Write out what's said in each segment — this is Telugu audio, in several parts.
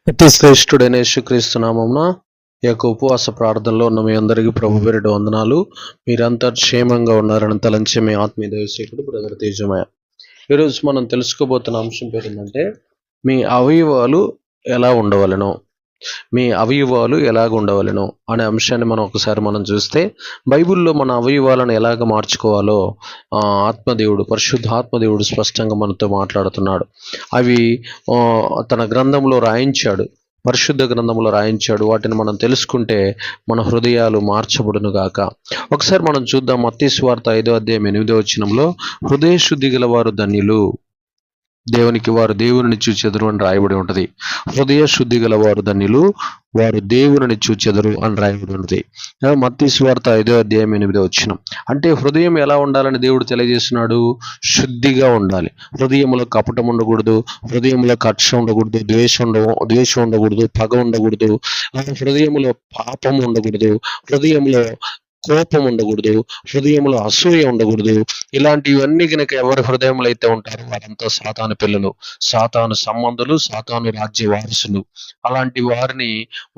అతి శ్రేష్ఠుడైన యేసుక్రీస్తు నామమున ఈ యొక్క ఉపవాస ప్రార్థనలో ఉన్న మీ అందరికీ ప్రభు పేరిట వందనాలు. మీరంతా క్షేమంగా ఉన్నారని తలంచే మీ ఆత్మీయ దైవసేవకుడు బ్రదర్ తేజమయ్య. ఈరోజు మనం తెలుసుకోబోతున్న అంశం పేరు ఏంటంటే, మీ అవయవాలు ఎలా ఉండవలెను, మీ అవయవాలు ఎలాగ ఉండవలెను అనే అంశాన్ని మనం చూస్తే, బైబిల్లో మన అవయవాలను ఎలాగ మార్చుకోవాలో ఆత్మదేవుడు, పరిశుద్ధాత్మదేవుడు స్పష్టంగా మనతో మాట్లాడుతున్నాడు. అవి తన గ్రంథంలో రాయించాడు, పరిశుద్ధ గ్రంథంలో రాయించాడు. వాటిని మనం తెలుసుకుంటే మన హృదయాలు మార్చబడును గాక. ఒకసారి మనం చూద్దాం. మత్తయి సువార్త 5వ అధ్యాయం 8వ వచనంలో, హృదయ శుద్ధి గల వారు ధన్యులు, వారు దేవుని చూచెదరు అని రాయబడి ఉంటుంది. హృదయ శుద్ధి గల వారు ధన్యులు, వారు దేవుని చూచెదరు అని రాయబడి ఉంటుంది. మత్తయి సువార్త 5వ అధ్యాయం 8వ వచనం. అంటే హృదయం ఎలా ఉండాలని దేవుడు తెలియజేస్తున్నాడు? శుద్ధిగా ఉండాలి. హృదయంలో కపటం ఉండకూడదు, హృదయంలో కక్ష ఉండకూడదు, ద్వేషం ఉండకూడదు, పగ ఉండకూడదు, హృదయంలో పాపం ఉండకూడదు, హృదయంలో కోపం ఉండకూడదు, హృదయంలో అసూయ ఉండకూడదు. ఇలాంటివన్నీ కనుక ఎవరి హృదయంలో అయితే ఉంటారో వారంతా సాతాను పిల్లలు, సాతాను సంబంధులు, సాతాను రాజ్య వారసులు. అలాంటి వారిని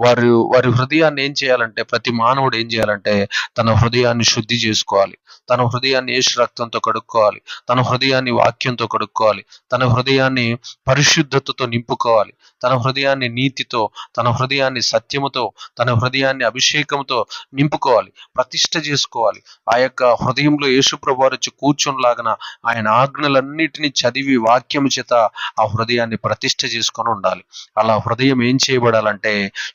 వారి హృదయాన్ని ఏం చేయాలంటే, ప్రతి మానవుడు ఏం చేయాలంటే తన హృదయాన్ని శుద్ధి చేసుకోవాలి, తన హృదయాన్ని యేసు రక్తంతో కడుక్కోవాలి, తన హృదయాన్ని వాక్యంతో కడుక్కోవాలి, తన హృదయాన్ని పరిశుద్ధతతో నింపుకోవాలి, తన హృదయాన్ని నీతితో, తన హృదయాన్ని సత్యముతో, తన హృదయాన్ని అభిషేకంతో నింపుకోవాలి, ప్రతిష్ఠ చేసుకోవాలి. ఆ యొక్క హృదయంలో యేసుప్రభు వారు వచ్చి కూర్చొనిలాగన ఆయన ఆజ్ఞలన్నిటినీ చదివి వాక్యము చేత ఆ హృదయాన్ని ప్రతిష్ఠ చేసుకొని ఉండాలి. అలా హృదయం ఏం చేయబడాలంటే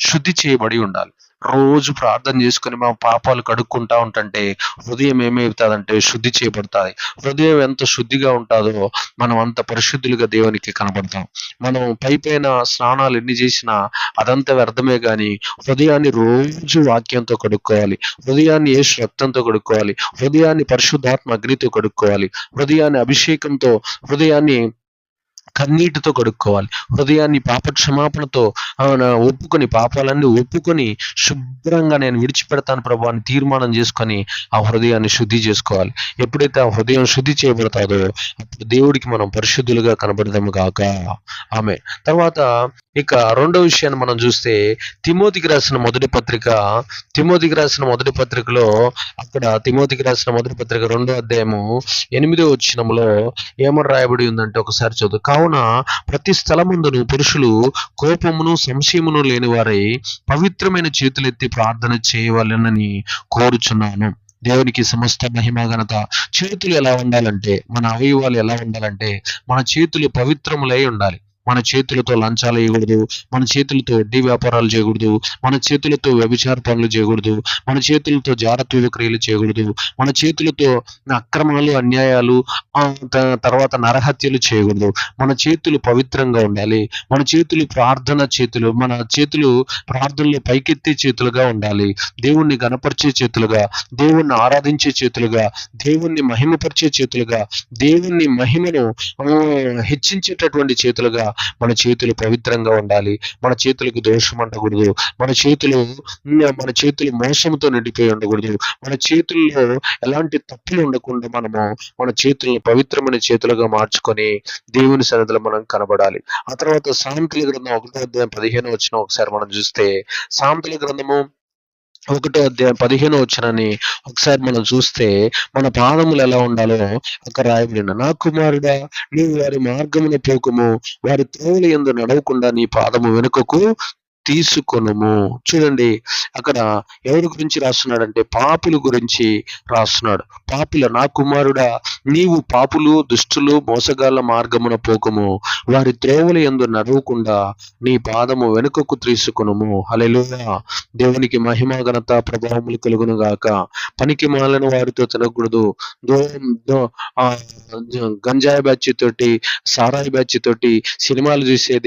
శుద్ధి చేయబడి ఉండాలి. రోజు ప్రార్థన చేసుకుని మా పాపాలు కడుక్కుంటా ఉంటుంటే హృదయం ఏమవుతుందంటే శుద్ధి చేయబడుతుంది. హృదయం ఎంత శుద్ధిగా ఉంటుందో మనం అంత పరిశుద్ధులుగా దేవునికి కనబడతాం. మనం పైన స్నానాలు ఎన్ని చేసినా అదంతా వ్యర్థమే. కానీ హృదయాన్ని రోజు వాక్యంతో కడుక్కోవాలి, హృదయాన్ని యేసు రక్తంతో కడుక్కోవాలి, హృదయాన్ని పరిశుద్ధాత్మ అగ్నితో కడుక్కోవాలి, హృదయాన్ని అభిషేకంతో, హృదయాన్ని కన్నీటితో కడుక్కోవాలి, హృదయాన్ని పాప క్షమాపణతో ఒప్పుకొని, పాపాలన్నీ ఒప్పుకొని శుభ్రంగా నేను విడిచిపెడతాను ప్రభు అని తీర్మానం చేసుకొని ఆ హృదయాన్ని శుద్ధి చేసుకోవాలి. ఎప్పుడైతే ఆ హృదయం శుద్ధి చేయబడతాదో అప్పుడు దేవుడికి మనం పరిశుద్ధులుగా కనబడదాము గాక. ఆమె తర్వాత ఇక రెండో విషయాన్ని మనం చూస్తే, తిమోతికి రాసిన మొదటి పత్రికలో అక్కడ తిమోతికి రాసిన మొదటి పత్రిక 2వ అధ్యాయము 8వ వచనంలో ఏమని రాయబడి ఉందంటే ఒకసారి చదువు. కావున ప్రతి స్థలమందును పురుషులు కోపమును సంశయమును లేని వారై పవిత్రమైన చేతులెత్తి ప్రార్థన చేయవలెనని కోరుచున్నాను. దేవునికి సమస్త మహిమ ఘనత. చేతులు ఎలా ఉండాలంటే, మన అవయవాలు ఎలా ఉండాలంటే, మన చేతులు పవిత్రములై ఉండాలి. మన చేతులతో లంచాలు వేయకూడదు, మన చేతులతో వడ్డీ వ్యాపారాలు చేయకూడదు, మన చేతులతో వ్యభిచార పనులు చేయకూడదు, మన చేతులతో జారత్వ క్రియలు చేయకూడదు, మన చేతులతో అక్రమాలు, అన్యాయాలు, తర్వాత నరహత్యలు చేయకూడదు. మన చేతులు పవిత్రంగా ఉండాలి. మన చేతులు మన చేతులు ప్రార్థనలో పైకెత్తే చేతులుగా ఉండాలి. దేవుణ్ణి గణపరిచే చేతులుగా, దేవుణ్ణి ఆరాధించే చేతులుగా, దేవుణ్ణి మహిమపరిచే చేతులుగా, దేవుణ్ణి మహిమను హెచ్చించేటటువంటి చేతులుగా మన చేతులు పవిత్రంగా ఉండాలి. మన చేతులకు దోషం ఉండకూడదు, మన చేతులు మోసంతో నిండిపోయి ఉండకూడదు, మన చేతుల్లో ఎలాంటి తప్పులు ఉండకుండా మన చేతులను పవిత్రమైన చేతులుగా మార్చుకొని దేవుని సన్నిధిలో మనం కనబడాలి. ఆ తర్వాత సామెతల గ్రంథం 1వ అధ్యాయం 15వ వచనం ఒకసారి మనం చూస్తే, సామెతల గ్రంథము 1వ అధ్యాయం 15వ వచనాన్ని ఒకసారి మనం చూస్తే, మన పాదములు ఎలా ఉండాలో అక్కడ రాయబడిన, నా కుమారుడా నీవు వారి మార్గమున పోకుము, వారి త్రోవల యందు నడవకుండా నీ పాదము వెనుకకు తీసుకొనుము. చూడండి, అక్కడ ఎవరి గురించి రాస్తున్నాడంటే పాపుల గురించి రాస్తున్నాడు. నా కుమారుడా నీవు పాపులు, దుష్టులు, మోసగాళ్ళ మార్గమున పోకము, వారి త్రోవల యందు నడవకుండా నీ పాదము వెనుకకు తీసుకొనుము. హల్లెలూయా. దేవునికి మహిమ ఘనత ప్రభావములు కలుగును గాక. పనికి మాలిన వారితో తినకూడదు. గంజాయి బ్యాచ్ తోటి, సారాయి బ్యాచ్ తోటి, సినిమాలు చూసే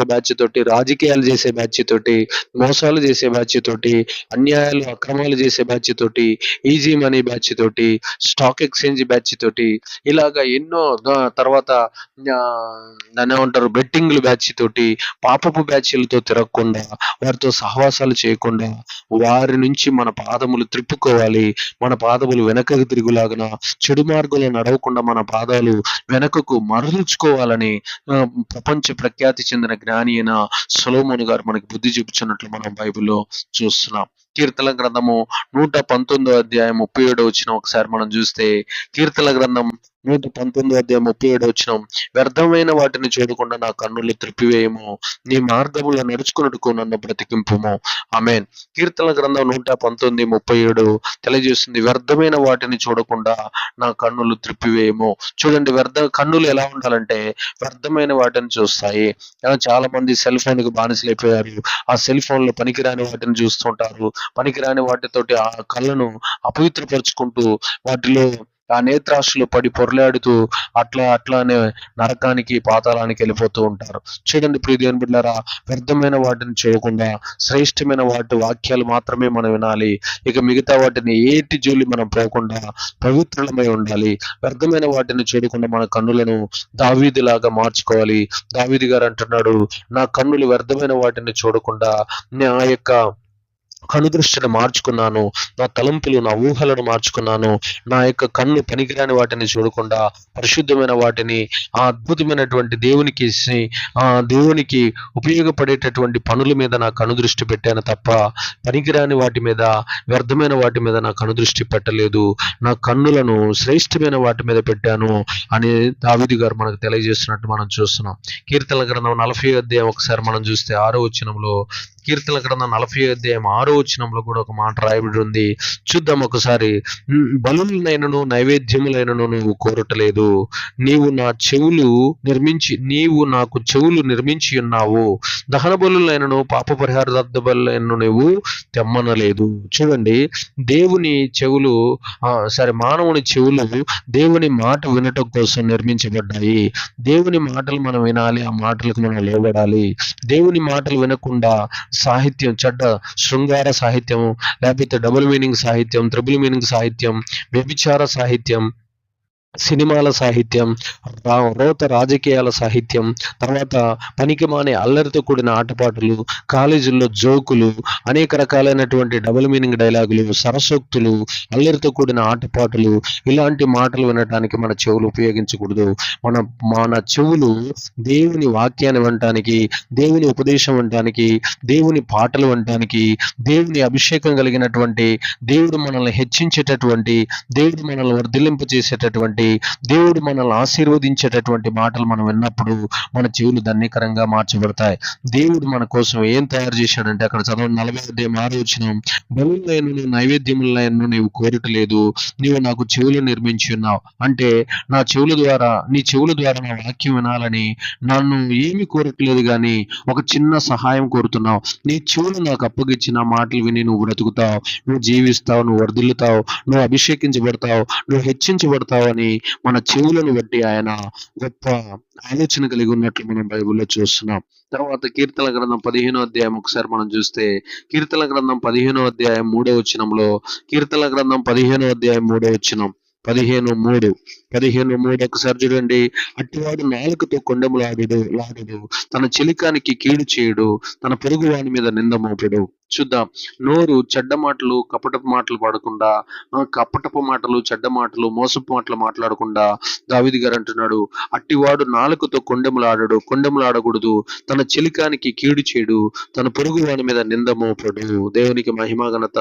బ్యాచ్ తోటి, రాజకీయాలు చేసే బ్యాచ్ తోటి, మోసాలు చేసే బ్యాచ్ తోటి, అన్యాయాలు అక్రమాలు చేసే బ్యాచ్ తోటి, ఈజీ మనీ బ్యాచ్ తోటి, స్టాక్ ఎక్స్చేంజ్ బ్యాచ్ తోటి, ఇలాగా ఎన్నో, తర్వాత దాన్ని ఏమంటారు, బెట్టింగ్లు బ్యాచ్ తోటి, పాపపు బ్యాచ్లతో తిరగకుండా, వారితో సహవాసాలు చేయకుండా వారి నుంచి మన పాదములు త్రిప్పుకోవాలి. మన పాదములు వెనకకు తిరుగులాగన, చెడు మార్గంలో నడవకుండా మన పాదాలు వెనకకు మరల్చుకోవాలని ప్రపంచ ప్రఖ్యాతి చెందిన జ్ఞాని అయిన సొలొమోను గారు మనకి బుద్ధి చూపించినట్లు మనం బైబిల్లో చూస్తున్నాం. కీర్తన గ్రంథము 119 అధ్యాయం 37 ఒకసారి మనం చూస్తే, కీర్తన గ్రంథం 119 అధ్యాయం 37 వ్యర్థమైన వాటిని చూడకుండా నా కన్నులు త్రిప్పివేయము, నీ మార్గములో నడుచుకున్నట్టుకు నన్ను బ్రతికింపుము. ఆమేన్. కీర్తన గ్రంథం 119:37 తెలియజేస్తుంది, వ్యర్థమైన వాటిని చూడకుండా నా కన్నులు త్రిప్పివేయము. చూడండి, కన్నులు ఎలా ఉండాలంటే వ్యర్థమైన వాటిని చూస్తాయి. చాలా మంది సెల్ ఫోన్ కి బానిసలైపోయారు. ఆ సెల్ ఫోన్ లో పనికిరాని వాటిని చూస్తుంటారు. పనికిరాని వాటితోటి ఆ కళ్ళను అపవిత్రపరుచుకుంటూ వాటిలో ఆ నేత్రాశలో పడి పొరలాడుతూ అట్లానే నరకానికి పాతాళానికి వెళ్ళిపోతూ ఉంటారు. చూడండి ప్రియ దేవుని బిడ్డలారా, వ్యర్థమైన వాటిని చేయకుండా శ్రేష్టమైన వాటి వాక్యాలు మాత్రమే మనం వినాలి. ఇక మిగతా వాటిని ఏటి జోలి మనం పోకుండా పవిత్రులమై ఉండాలి. వ్యర్థమైన వాటిని చూడకుండా మన కన్నులను దావీదులాగా మార్చుకోవాలి. దావీదు గారు అంటున్నాడు, నా కన్నులు వ్యర్థమైన వాటిని చూడకుండా నా యొక్క కనుదృష్టిని మార్చుకున్నాను, నా తలంపులు నా ఊహలను మార్చుకున్నాను. నా యొక్క కన్ను పనికిరాని వాటిని చూడకుండా పరిశుద్ధమైన వాటిని, ఆ అద్భుతమైనటువంటి దేవునికి ఉపయోగపడేటటువంటి పనుల మీద నా కనుదృష్టి పెట్టాను తప్ప పనికిరాని వాటి మీద, వ్యర్థమైన వాటి మీద నా కనుదృష్టి పెట్టలేదు. నా కన్నులను శ్రేష్టమైన వాటి మీద పెట్టాను అని దావీదు గారు మనకు తెలియజేస్తున్నట్టు మనం చూస్తున్నాం. కీర్తనల గ్రంథం 40 అధ్యాయం ఒకసారి మనం చూస్తే 6వ వచనంలో, కీర్తన గ్రంథం 40 అధ్యాయం 6వ వచనంలో కూడా ఒక మాట రాయబడి ఉంది. చూద్దాం ఒకసారి. బలులైనను నైవేద్యములైనను నువ్వు కోరటలేదు, నీవు నాకు చెవులు నిర్మించి ఉన్నావు. దహన బలులైనను పాప పరిహారార్థ బలులైనను నువ్వు తెమ్మనలేదు. చూడండి, దేవుని చెవులు మానవుని చెవులు దేవుని మాట వినటం కోసం నిర్మించబడ్డాయి. దేవుని మాటలు మనం వినాలి, ఆ మాటలకు మనం లోబడాలి. దేవుని మాటలు వినకుండా సాహిత్యం, చెడ్డ శృంగార సాహిత్యం, లేకపోతే డబుల్ మీనింగ్ సాహిత్యం, ట్రిపుల్ మీనింగ్ సాహిత్యం, వ్యభిచార సాహిత్యం, సినిమాల సాహిత్యం, రోత రాజకీయాల సాహిత్యం, తర్వాత పనికిమానే అల్లరితో కూడిన ఆటపాటలు, కాలేజీల్లో జోకులు, అనేక రకాలైనటువంటి డబుల్ మీనింగ్ డైలాగులు, సరసోక్తులు, అల్లరితో కూడిన ఆటపాటలు, ఇలాంటి మాటలు వినడానికి మన చెవులు ఉపయోగించకూడదు. మన చెవులు దేవుని వాక్యాన్ని వినటానికి, దేవుని ఉపదేశం వినటానికి, దేవుని పాటలు వినటానికి, దేవుని అభిషేకం కలిగినటువంటి, దేవుడు మనల్ని హెచ్చించేటటువంటి, దేవుడు మనల్ని వర్ధిల్లింప చేసేటటువంటి, దేవుడు మనల్ని ఆశీర్వదించేటటువంటి మాటలు మనం విన్నప్పుడు మన చెవులు ధన్యకరంగా మార్చబడతాయి. దేవుడు మన కోసం ఏం తయారు చేశాడంటే, అక్కడ చదవండి 40 అధ్యాయం 6వ వచనం, బలులైనను నైవేద్యములైనను నీవు కోరటలేదు, నీవు నాకు చెవులు నిర్మించి ఉన్నావు. అంటే నీ చెవుల ద్వారా నా వాక్యం వినాలని నన్ను ఏమి కోరట్లేదు, కానీ ఒక చిన్న సహాయం కోరుతున్నావు. నీ చెవులు నాకు అప్పగించి నా మాటలు విని నువ్వు బ్రతుకుతావు, నువ్వు జీవిస్తావు, నువ్వు వర్ధిల్లుతావు, నువ్వు అభిషేకించబడతావు, నువ్వు హెచ్చించబడతావు అని మన చెవులను బట్టి ఆయన గొప్ప ఆలోచన కలిగి ఉన్నట్లు మనం బైబిల్లో చూస్తున్నాం. తర్వాత కీర్తన గ్రంథం 15వ అధ్యాయం ఒకసారి మనం చూస్తే, కీర్తన గ్రంథం 15వ అధ్యాయం 3వ వచనంలో, కీర్తన గ్రంథం 15వ అధ్యాయం 3వ వచనం, 15:3 ఒకసారి చూడండి. అట్టివాడు నాలుకతో లాడుడు, తన చిలికానికి కీడు చేయుడు, తన పొరుగు వాని మీద నింద మోపుడు. చూద్దాం, నోరు చెడ్డ మాటలు, కపటపు మాటలు పడకుండా, కపటపు మాటలు, చెడ్డ మాటలు, మోసపు మాటలు మాట్లాడకుండా దావీదు గారు అంటున్నాడు, అట్టివాడు నాలుకతో కొండెములాడకూడదు, తన చిలికానికి కీడు చేయడు, తన పొరుగు వాని మీద నింద మోపడు. దేవునికి మహిమ ఘనత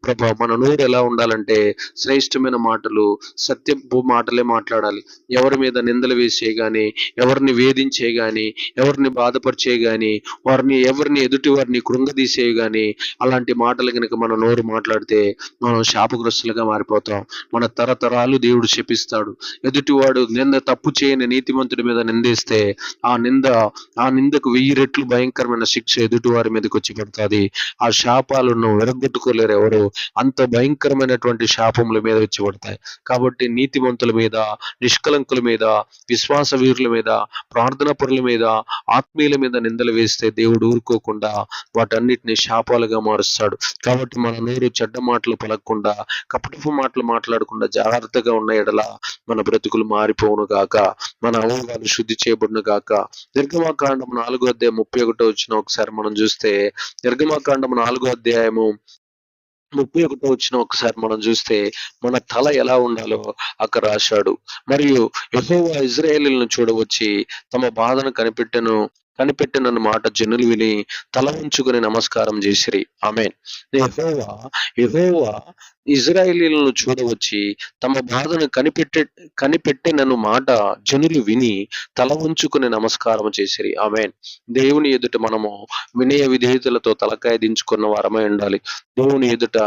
ప్రభావం. మన నోరు ఎలా ఉండాలంటే శ్రేష్టమైన మాటలు, సత్యపు మాటలే మాట్లాడాలి. ఎవరి మీద నిందలు వేసే గాని, ఎవరిని వేధించే గాని, ఎవరిని బాధపరిచే గాని, ఎవరిని ఎదుటి వారిని కృంగదీసే గాని, అలాంటి మాటలు కనుక మన నోరు మాట్లాడితే మనం శాపగ్రస్తులుగా మారిపోతాం. మన తరతరాలు దేవుడు శపిస్తాడు. ఎదుటివాడు తప్పు చేయని నీతిమంతుడి మీద నిందిస్తే ఆ నిందకు 1000 రెట్లు భయంకరమైన శిక్ష ఎదుటి వారి మీదకి వచ్చి పడుతుంది. ఆ శాపాలను విరగొట్టుకోలేరు ఎవరు. అంత భయంకరమైనటువంటి శాపముల మీద వచ్చి పడతాయి. కాబట్టి నీతిమంతుల మీద, నిష్కలంకుల మీద, విశ్వాస వీరుల మీద, ప్రార్థనా పరుల మీద, ఆత్మీయుల మీద నిందలు వేస్తే దేవుడు ఊరుకోకుండా వాటన్నిటిని శాపాలుగా మారుస్తాడు. కాబట్టి మన నోరు చెడ్డ మాటలు పలకకుండా, కపటపు మాటలు మాట్లాడకుండా జాగ్రత్తగా ఉన్న ఎడల మన బ్రతుకులు మారిపోవును గాక, మన అవయవాలు శుద్ధి చేయబడును గాక. నిర్గమకాండం 4వ అధ్యాయం 31వ వచనం ఒకసారి మనం చూస్తే, నిర్గమకాండం 4వ అధ్యాయము 31వ వచనం ఒకసారి మనం చూస్తే, మన తల ఎలా ఉండాలో అక్కడ రాశాడు. మరియు యెహోవా ఇశ్రాయేలీయులను చూడవచ్చి తమ బాధను కనిపెట్టెను, కనిపెట్టిన మాట జనులు విని తల ఉంచుకుని నమస్కారం చేసిరి. ఆమేన్. యెహోవా యెహోవా ఇజ్రాయేలీయులను చూడవచ్చి తమ బాధను కనిపెట్టినను మాట జనులు విని తల ఉంచుకుని నమస్కారం చేసిరి. ఆమేన్. దేవుని ఎదుట మనము వినయ విధేయతలతో తలకాయ దించుకున్న వారమై ఉండాలి. దేవుని ఎదుట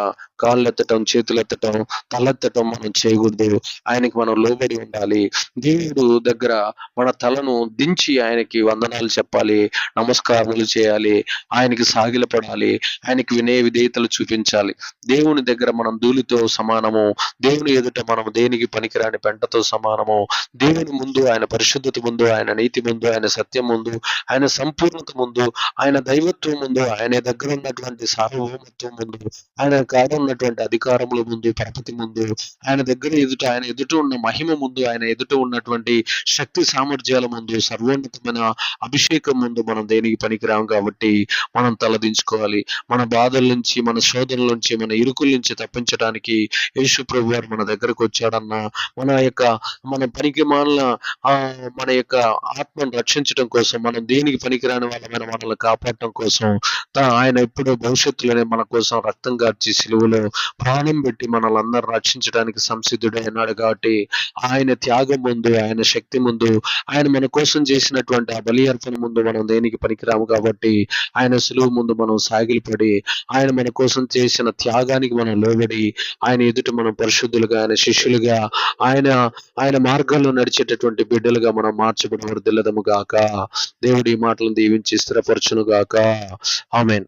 కాళ్ళెత్తటం, చేతులెత్తటం, తలెత్తటం మనం చేయకూడదు. ఆయనకి మనం లోబడి ఉండాలి. దేవుడు దగ్గర మన తలను దించి ఆయనకి వందనాలు చెప్పాలి, నమస్కారములు చేయాలి, ఆయనకి సాగిలపడాలి, ఆయనకి వినయ విధేయతలు చూపించాలి. దేవుని దగ్గర మనం ధూళితో సమానము, దేవుని ఎదుట మనం దేనికి పనికిరాని పెంటతో సమానము. దేవుని ముందు, ఆయన పరిశుద్ధత ముందు, ఆయన నీతి ముందు, ఆయన సత్యం ముందు, ఆయన సంపూర్ణత ముందు, ఆయన దైవత్వం ముందు, ఆయన దగ్గర ఉన్నటువంటి సార్వభౌమత్వం ముందు, ఆయన కాడ ఉన్నటువంటి అధికారముల ముందు, పరపతి ముందు, ఆయన దగ్గర ఆయన ఎదుట ఉన్న మహిమ ముందు, ఆయన ఎదుట ఉన్నటువంటి శక్తి సామర్థ్యాల ముందు, సర్వోన్నతమైన అభిషేకం ముందు మనం దేనికి పనికిరాము. కాబట్టి మనం తలదించుకోవాలి. మన బాధల నుంచి, మన శోధనల నుంచి, మన ఇరుకుల నుంచి తప్పించడానికి యేసు ప్రభు వారు మన దగ్గరకు వచ్చాడన్న మన పనికి మాలిన మన యొక్క ఆత్మను రక్షించడం కోసం, మనం దేనికి పనికిరాని వాళ్ళమైన మనల్ని కాపాడటం కోసం ఆయన ఎప్పుడో భవిష్యత్తులోనే మన కోసం రక్తం కార్చి సిలువలో ప్రాణం పెట్టి మనల్ని అందరూ రక్షించడానికి సంసిద్ధుడై ఉన్నాడు. కాబట్టి ఆయన త్యాగం ముందు, ఆయన శక్తి ముందు, ఆయన మన కోసం చేసినటువంటి ఆ బలి అర్పణ ముందు మనం దేనికి పనికిరాము. కాబట్టి ఆయన సిలువ ముందు మనం సాగిలపడి, ఆయన మన కోసం చేసిన త్యాగానికి మనం లోబడి, ఆయన ఎదుట మనం పరిశుద్ధులుగా, ఆయన శిష్యులుగా, ఆయన మార్గాల్లో నడిచేటటువంటి బిడ్డలుగా మనం మార్చబడి వర్ధిల్లదము గాక. దేవుడి ఈ మాటలను దీవించి స్థిరపరచును గాక. ఆమేన్.